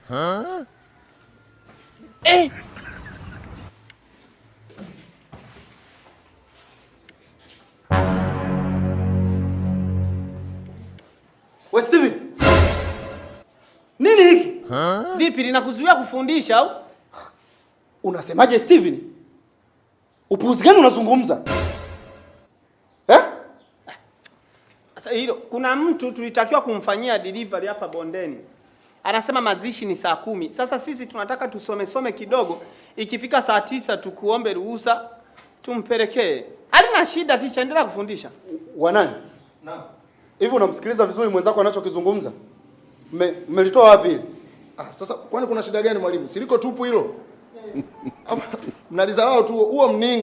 Huh? We Steven. Nini hiki? Vipi linakuzuia kufundisha au? Unasemaje Steven? Upuuzi gani unazungumza? Sasa hilo kuna mtu tulitakiwa kumfanyia delivery hapa bondeni. Anasema mazishi ni saa 10. Sasa sisi tunataka tusome kidogo. Ikifika saa 9 tukuombe ruhusa tumpelekee. Halina shida, ticha, endelea kufundisha. Wanani? Naam. Hivi unamsikiliza vizuri mwenzako anachokizungumza? Mmelitoa wapi hili? Sasa kwani kuna shida gani mwalimu? Siliko tupu hilo. Mnalizarau tu huo mningi.